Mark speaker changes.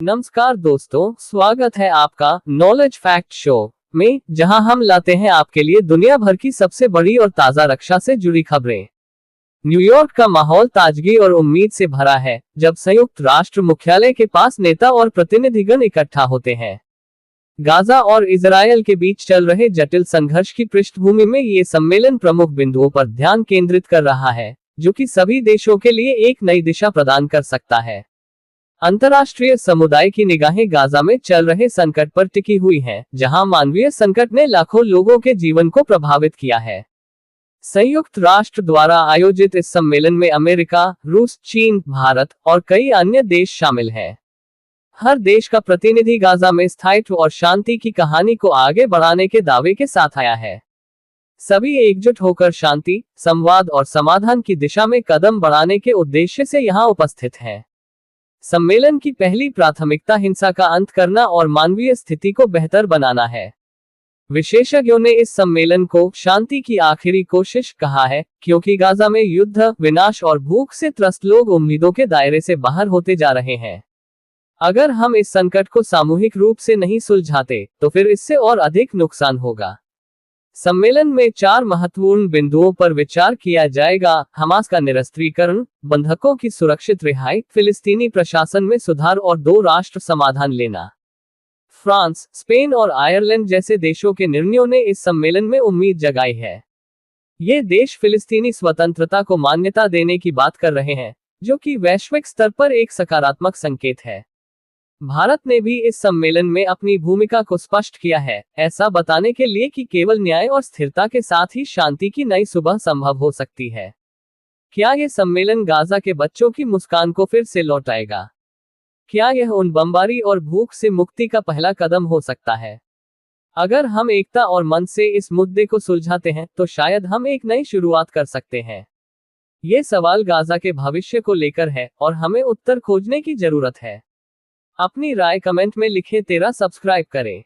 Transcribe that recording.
Speaker 1: नमस्कार दोस्तों, स्वागत है आपका नॉलेज फैक्ट शो में, जहां हम लाते हैं आपके लिए दुनिया भर की सबसे बड़ी और ताजा रक्षा से जुड़ी खबरें। न्यूयॉर्क का माहौल ताजगी और उम्मीद से भरा है, जब संयुक्त राष्ट्र मुख्यालय के पास नेता और प्रतिनिधिगण इकट्ठा होते हैं। गाजा और इजरायल के बीच चल रहे जटिल संघर्ष की पृष्ठभूमि में ये सम्मेलन प्रमुख बिंदुओं पर ध्यान केंद्रित कर रहा है, जो कि सभी देशों के लिए एक नई दिशा प्रदान कर सकता है। अंतर्राष्ट्रीय समुदाय की निगाहें गाजा में चल रहे संकट पर टिकी हुई हैं, जहां मानवीय संकट ने लाखों लोगों के जीवन को प्रभावित किया है। संयुक्त राष्ट्र द्वारा आयोजित इस सम्मेलन में अमेरिका, रूस, चीन, भारत और कई अन्य देश शामिल हैं। हर देश का प्रतिनिधि गाजा में स्थायित्व और शांति की कहानी को आगे बढ़ाने के दावे के साथ आया है। सभी एकजुट होकर शांति, संवाद और समाधान की दिशा में कदम बढ़ाने के उद्देश्य से यहां उपस्थित हैं। सम्मेलन की पहली प्राथमिकता हिंसा का अंत करना और मानवीय स्थिति को बेहतर बनाना है। विशेषज्ञों ने इस सम्मेलन को शांति की आखिरी कोशिश कहा है, क्योंकि गाजा में युद्ध, विनाश और भूख से त्रस्त लोग उम्मीदों के दायरे से बाहर होते जा रहे हैं। अगर हम इस संकट को सामूहिक रूप से नहीं सुलझाते, तो फिर इससे और अधिक नुकसान होगा। सम्मेलन में 4 महत्वपूर्ण बिंदुओं पर विचार किया जाएगा: हमास का निरस्त्रीकरण, बंधकों की सुरक्षित रिहाई, फिलिस्तीनी प्रशासन में सुधार और 2 राष्ट्र समाधान लेना। फ्रांस, स्पेन और आयरलैंड जैसे देशों के निर्णयों ने इस सम्मेलन में उम्मीद जगाई है। ये देश फिलिस्तीनी स्वतंत्रता को मान्यता देने की बात कर रहे हैं, जो कि वैश्विक स्तर पर एक सकारात्मक संकेत है। भारत ने भी इस सम्मेलन में अपनी भूमिका को स्पष्ट किया है, ऐसा बताने के लिए कि केवल न्याय और स्थिरता के साथ ही शांति की नई सुबह संभव हो सकती है। क्या यह सम्मेलन गाजा के बच्चों की मुस्कान को फिर से लौटाएगा? क्या यह उन बमबारी और भूख से मुक्ति का पहला कदम हो सकता है? अगर हम एकता और मन से इस मुद्दे को सुलझाते हैं, तो शायद हम एक नई शुरुआत कर सकते हैं। ये सवाल गाजा के भविष्य को लेकर है और हमें उत्तर खोजने की जरूरत है। अपनी राय कमेंट में लिखें। 13 सब्सक्राइब करें।